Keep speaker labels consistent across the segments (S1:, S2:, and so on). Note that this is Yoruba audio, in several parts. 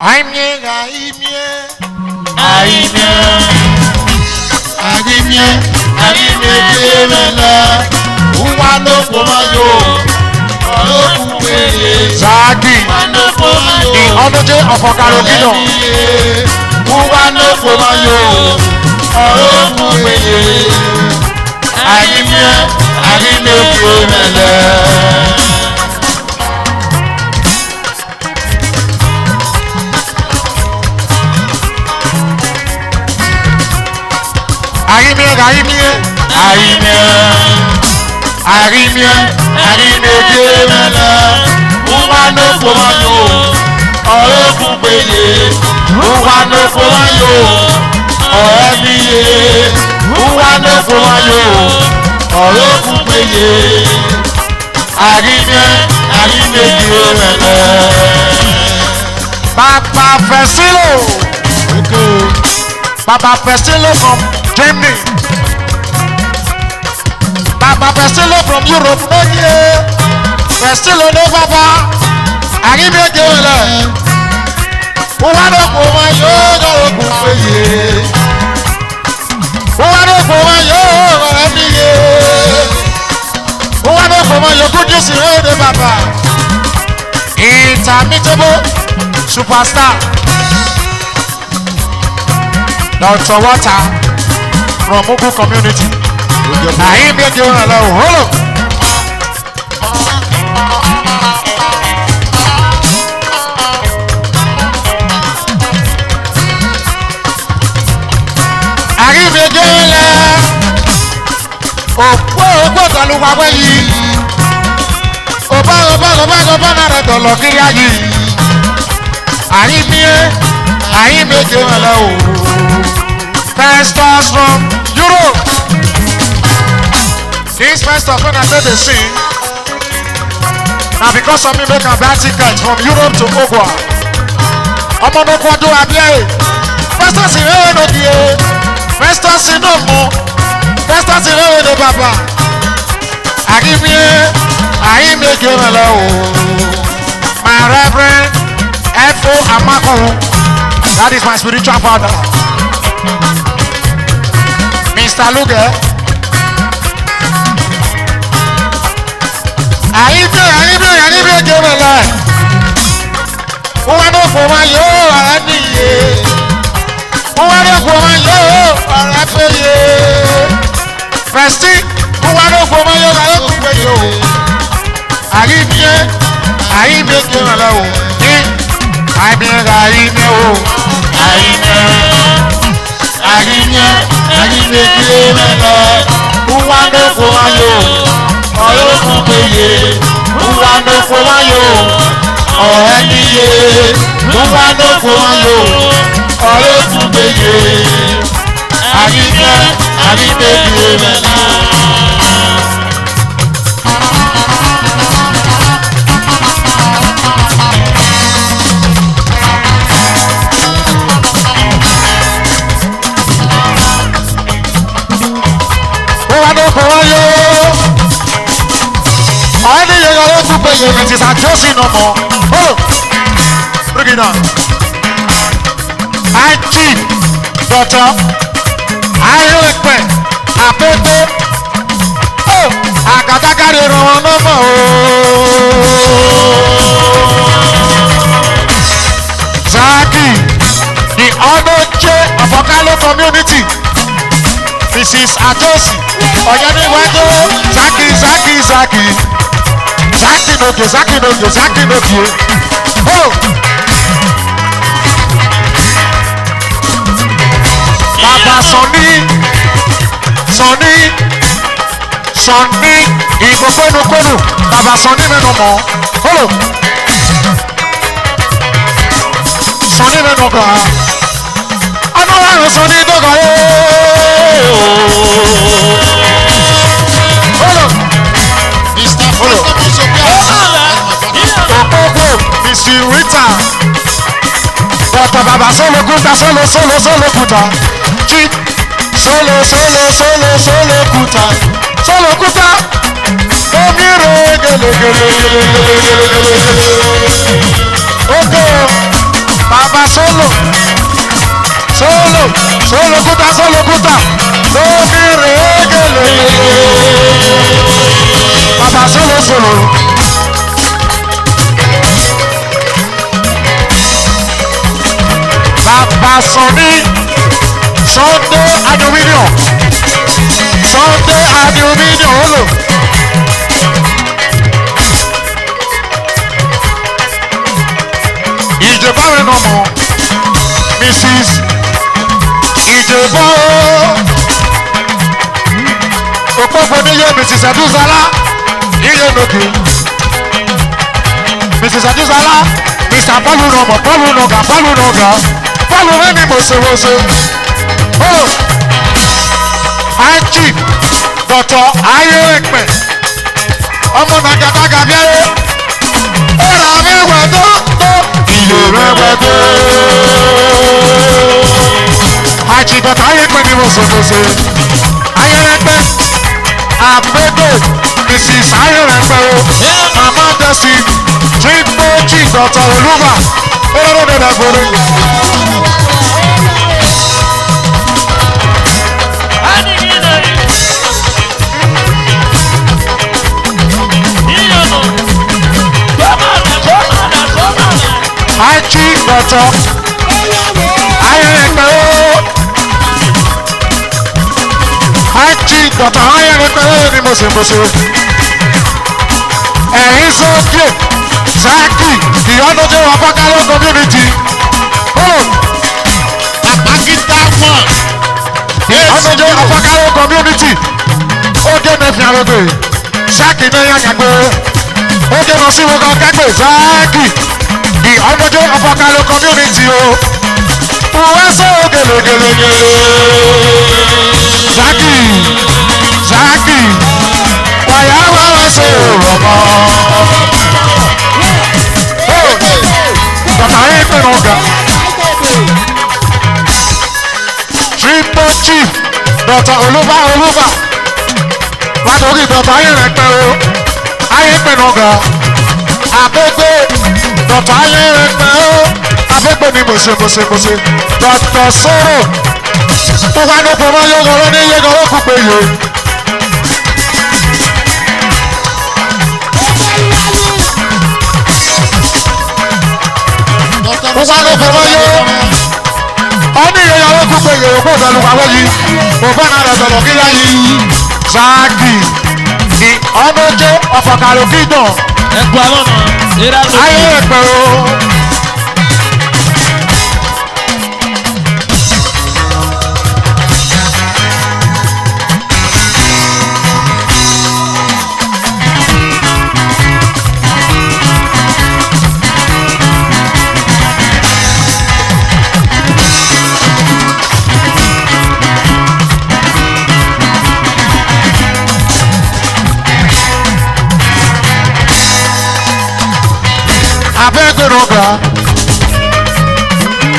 S1: Aimie. Jemela. Uwa no fomayo. Zagi. The Onoje of Okarokino. Uwa no fomayo. Aimie Jemela. Arimie Jemela. Uwa no fomayo. Uwa no fomayo. Uwa no fomayo. Arimie Jemela. Papa Fesilo. Papa Fesilo from Germany. Papa Fesilo from Europe. Fesilo no papa. Arimie Jemela. Uwa no fomayo. Uwa no fomayo. Uwa no fomayo. Good news in papa. Intermitable superstar. Dr. Water from Mugu community. Aimie Jemela. Hello. Aimie Jemela. Opo kaluwa weyi. Oba na re dolo kiya yi. Aimie Jemela. Pastors from Europe. These pastors when I say they sing. Now because of me make a buy ticket from Europe to Ogwa. Omo no kwado abie. Pastors in no die. Pastors in no more. Pastors in no baba. Aimie Jemela. My Reverend F.O. Amako. That is my spiritual father. Mr. Luge. Aimie Jemela. Uwa no fomayo. Uwa no fomayo. Festi. Uwa no fomayo. Aimie Jemela. Aimie Jemela. Uwa no fomayo. Uwa no fomayo. Uwa no fomayo. Aimie Jemela. It is a Josie no more. Oh, bring it on. I keep daughter. I like me. I pay. Oh, I got it on no more. Zaki, the Onoje of Okalo community. This is a Josie. Oyani Wado. Zaki. Zaki no. Oh! Baba Sonny, Igofenu, Baba Sonny no more. Hello. Sonny no go. Another Sonny no go. Hello. Mr. Hello. Missy Rita. Dr. Baba solo kuta. Chip. Solo kuta. Omiro gele. Okay. Baba solo. Solo. Solo kuta. Solo kuta. Lómi regele. Baba solo. Baba Soni. Sunday aluminium. Sunday aluminium. Olo. Ìjọba rẹ̀ nà mọ̀. Mrs. Ìjọba ooo. Òpópó níyẹ Mrs. Adúzálá. Níyẹ lókè. Mrs. Adúzálá. Mr. Palu nọmọ. Palu nọgà. Palu nọgà. Palu rẹ̀ ni mọ̀sẹ̀mọ̀sẹ̀. Oh. Aunty. Dọ̀tọ̀ ayé ẹ̀pẹ̀. Ọmọ nàgàdàgà bíẹ́. Ọ̀rọ̀ mi wẹ̀ tó. Iye rẹ̀wẹ̀ tó. Àjìdọ̀tà ayé pẹ́ ní mọ̀sọ̀mọ̀sọ̀. Ayé rẹ̀pẹ́. Àpégbè. Mrs. Ayé rẹ̀pẹ́ o. Màmá Dẹ́sí. Triple G dọ̀tọ̀ Olúwa. Olóró dẹ̀dẹ̀ gbòòrò. Ají dọ̀tọ̀. Ayé rẹ̀pẹ́ o. Ají dọ̀tọ̀ ayé rẹ̀pẹ́ o ní mọ̀sẹ̀mọ̀sẹ̀. Ẹ̀yin sókè. Zaki ìyọ́nùjẹ́ Ọ̀fọ̀kálẹ̀ community.
S2: Àpákítà mọ̀.
S1: Ìyọ́nùjẹ́ Ọ̀fọ̀kálẹ̀ community. Ó dé mẹ́fì àrògbè. Zaki náà yà kàgbé. Ó dé lọ sí wọn kan kàgbé. Zaki ìyọ́nùjẹ́ Ọ̀fọ̀kálẹ̀ community o. Wọ́n ṣe o gèlègèlègèlè. Zaki wàyà wọ́n ṣe o rọ̀mọ́. Dọ̀tà ayé pè ní ọ̀gá. Triple Chief Dọ̀tà Olúwa. Látòrí dọ̀tà ayé rẹ̀ pẹ̀ o. Ayé pè ní ọ̀gá. Àpégbé dọ̀tà ayé rẹ̀ pẹ̀ o. Àpégbé ni mọ̀sẹ̀mọ̀sẹ̀. Dọ̀tà sọ̀rọ̀. Tọ́ka ní pọ̀mọ́ yóò ní yé gọ́rọ́ kú pé yé. Mo sáré fọwọ́ yó. Ó ní ìyẹ̀yàwó kú pé yèrè kó ìdẹ̀lù pàwọ́ yìí. Mo fẹ́ náà lọ́dọ̀ kí láyé. Zaki ni ọ̀nọ́jẹ́ Ọ̀fọ̀kálẹ̀ fídàn.
S2: Ẹ̀gbọ́n àwọn ọmọ.
S1: Ayé ẹ̀pẹ̀ o. Abẹ́gbẹ̀rọ̀gà.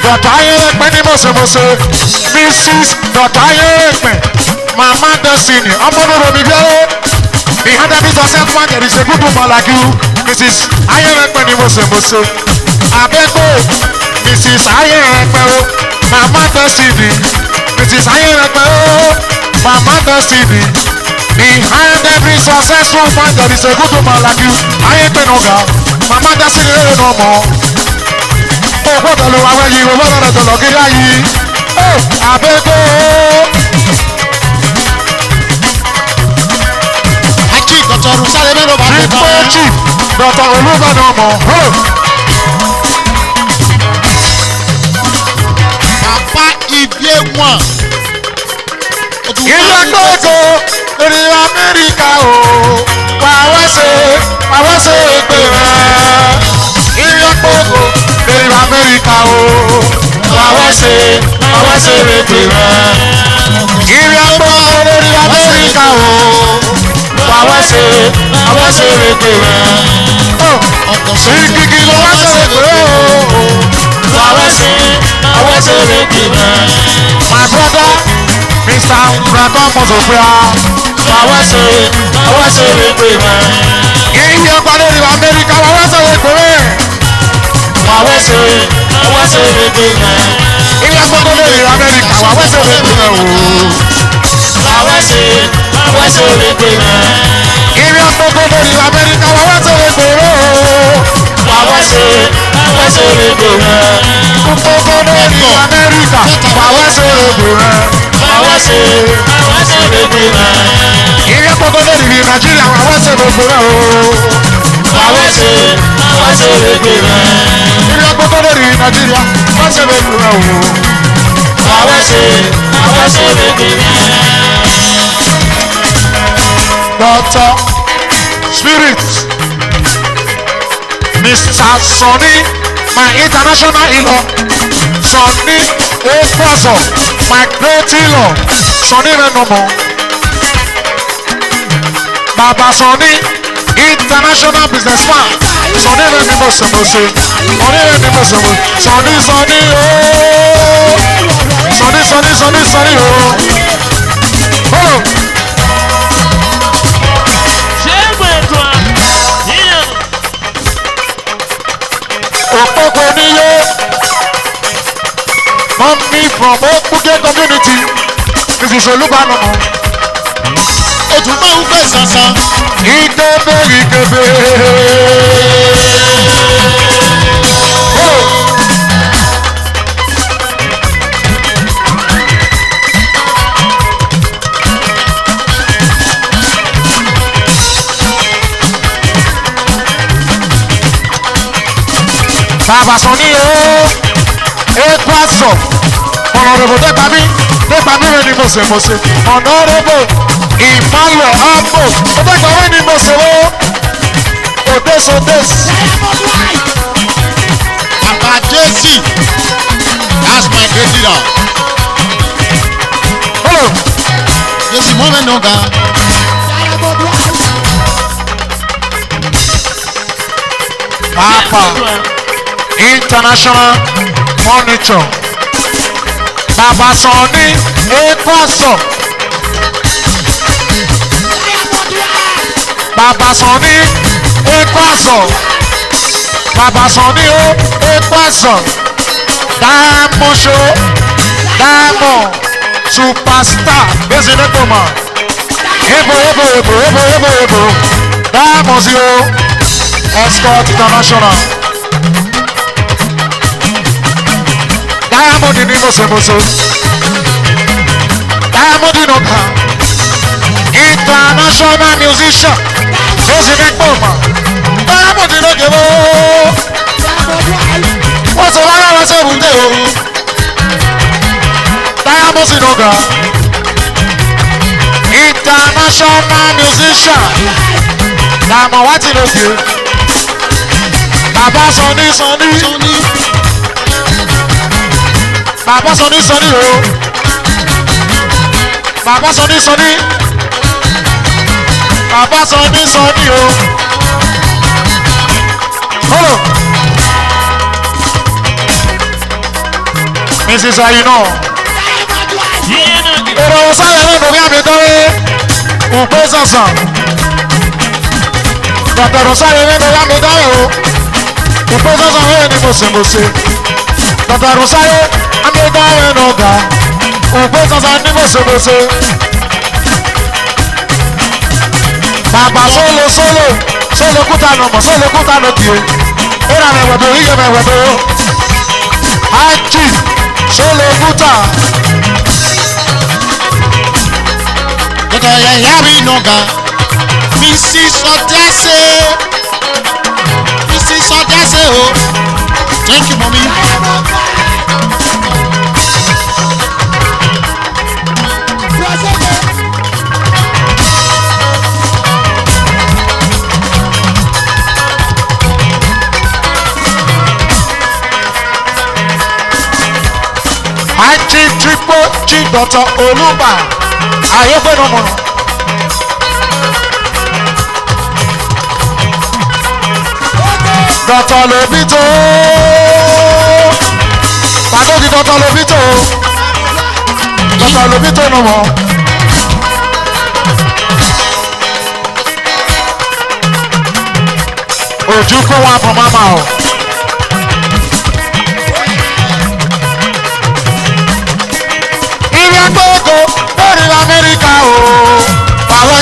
S1: Dọ̀tà ayé ẹ̀pẹ̀ ní mọ̀sẹ̀mọ̀sẹ̀. Mrs. Dọ̀tà ayé ẹ̀pẹ̀. Mama Destiny. Ọmọ nínú mi bẹ́ẹ̀. Behind every successful man there is a good woman like you. Mrs. Ayé ẹ̀pẹ̀ ní mọ̀sẹ̀mọ̀sẹ̀. Abẹ́gbẹ̀. Mrs. Ayé ẹ̀pẹ̀ o. Mama Destiny. Mrs. Ayé ẹ̀pẹ̀ o. Mama Destiny. Behind every successful man there is a good woman like you. Ayé ẹ̀pẹ̀ n'ọ̀gá. Mama Destiny lè nà ọmọ. Ó gbọ́dọ̀ lu àwọn yìí, ó gbọ́dọ̀ jọ̀lọ̀ kí láyé. Ó àbẹ́gbẹ́ o.
S2: Ají Dọ̀tọ̀ Olùsáré mẹ́rin ọba tó
S1: Triple
S2: tán.
S1: Chief Dọ̀tọ̀ Olúbàdàn ọmọ.
S2: Bàbá ìbí wọn.
S1: Ilé gbọ́dọ̀ lórí Amẹ́ríkà o. Pàwọ́ ṣe èpè rẹ̀. Ilé gbọ́dọ̀ lórí Amẹ́ríkà o. Pàwọ́ ṣe èpè rẹ̀. Ilé gbọ́dọ̀ lórí Amẹ́ríkà o. Pàwọ́ ṣe èpè rẹ̀. Ìkìkì ló wá ṣe èpè rẹ̀ o. Pàwọ́ ṣe èpè rẹ̀. My brother. Mr. Nrakọ Mọ̀sọ̀fíà. Àwọn ṣe èpè rẹ̀. Iye ọgbàdé ìlú Amẹ́ríkà àwọn ṣe èpè rẹ̀. Àwọn ṣe
S2: Awẹ́sẹ̀rẹ̀gbẹ̀ rẹ̀.
S1: Ilé gbogbo lórí Amẹ́ríkà wà wẹ́sẹ̀rẹ̀gbẹ̀ rẹ̀ o.
S2: Awẹ́sẹ̀rẹ̀gbẹ̀ rẹ̀.
S1: Ilé gbogbo lórí Amẹ́ríkà wà wẹ́sẹ̀rẹ̀gbẹ̀ rẹ̀ o.
S2: Awẹ́sẹ̀rẹ̀gbẹ̀ rẹ̀.
S1: Gbogbo lórí Amẹ́ríkà wà wẹ́sẹ̀rẹ̀gbẹ̀ rẹ̀.
S2: Awẹ́sẹ̀rẹ̀gbẹ̀ rẹ̀.
S1: Ilé gbogbo lórí Nàìjíríà wà wẹ́sẹ̀rẹ̀gbẹ̀ rẹ̀ o.
S2: Awẹ́sẹ̀rẹ̀gbẹ̀ rẹ̀.
S1: Ilé gbogbo lórí Nàìjíríà wẹ́sẹ̀rẹ̀gbẹ̀ rẹ̀ o.
S2: Awẹ́sẹ̀rẹ̀gbẹ̀ rẹ̀.
S1: Doctor Spirit Mr. Sonny my international in-law Sonny Ekwaso my great in-law Sonny Renomo Baba Sonny international businessman Sonny Renomo Semose Sonny Renomo Semose Sonny Sonny ooo Sonny Sonny Sonny Sonny ooo oh. Okpoko niye Mommy from Okuke community Mrs. Olubanumo
S2: Ojú máa ń fẹ́ sànsán.
S1: Ikebe ikebe Bàbá Sonny ooo Ekwaso Honorable Dẹ́gbàmí rẹ̀ ni mo ṣe Honorable Emmanuel Ambo Dẹ́gbàmí ni mo ṣe o Odes
S2: Bàbá Jésì. That's my great leader.
S1: oh
S2: Jésì mọ́ mẹ́nu ga.
S1: Papa International Furniture Bàbá Sonny Ekwaso Bàbá Sonny Ekwaso Bàbá Sonny Ekwaso Diamond show Diamond superstar Bezinetoma Ebo Diamond si o Escort International Diamond ni mo ṣe Diamond Inoka international musician Bezinetoma Diamond Inoka wọ́n ti wáyé wọn sẹ́gun dé o Diamond Inoka international musician Diamond wá ti lóge Bàbá Sonny Bàbá Sonny o Bàbá Sonny Bàbá Sonny o oh Mrs. Ayino èrò sáré ní ìdòwí àmì dáwé òpé sànsàn dọ̀tọ̀rọ̀ sáré ní ìdòwí àmì dáwé o òpé sànsàn lóye ní mọ̀sẹ̀mọ̀sẹ̀ dọ̀tọ̀rọ̀ sáré àmì dáwé n'ọ̀gá òpé sànsàn ní mọ̀sẹ̀mọ̀sẹ̀ bàbá solo kúta nọmọ solo kúta nọkìé ìrà mẹwẹ̀bẹ̀ ìyẹ mẹwẹ̀bẹ̀ o ájì solo kúta.
S2: Gẹ́gẹ́ ìyá mi nàgà. Mrs. Ọ̀dẹ́sẹ̀ o. Thank you mommy.
S1: Ají tripo jí dọ̀tọ̀ olúbà ayégbénumọ̀nà. Dọ̀tọ̀ lòbí tó tàbí di dọ̀tọ̀ lòbí tó dọ̀tọ̀ lòbí tó nù mọ́. Ojú kó wá fún mama o.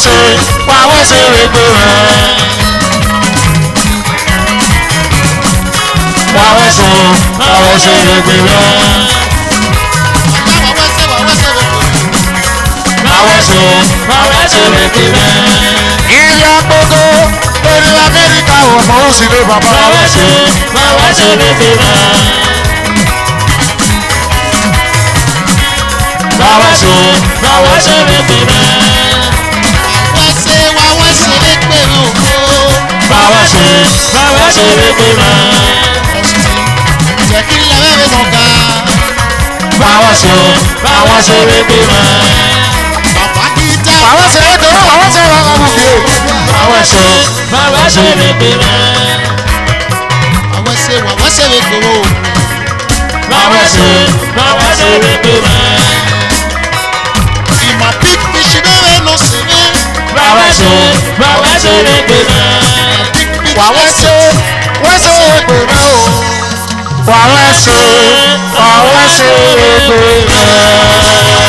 S2: ṣe wàá ṣe rẹ̀gbẹ̀ rẹ̀. Wàá ṣe rẹ̀gbẹ̀ rẹ̀. Wàá ṣe rẹ̀gbẹ̀ rẹ̀.
S1: Ilé agbóná lórí Amẹ́ríkà ọ̀pọ̀ òsì lé bàbá wa.
S2: Wàá ṣe rẹ̀gbẹ̀ rẹ̀. Wàá ṣe rẹ̀gbẹ̀ rẹ̀. Báwa ṣe rẹ̀gbẹ̀ rẹ̀. Báwa ṣe rẹ̀gbẹ̀ rẹ̀.
S1: Bàbá ṣe é dòwó, bàbá ṣe wà á wùdí.
S2: Báwa ṣe rẹ̀gbẹ̀ rẹ̀.
S3: Báwa ṣe rẹ̀gbẹ̀ rẹ̀.
S2: Báwa ṣe rẹ̀gbẹ̀ rẹ̀.
S3: Ìmọ̀ pípí ṣe bẹ́ẹ̀ lọ sí mi.
S2: Báwa ṣe rẹ̀gbẹ̀ rẹ̀.
S1: Wàá ṣe ẹgbẹ̀ rẹ̀ o. Wàá ṣe ẹgbẹ̀ rẹ̀.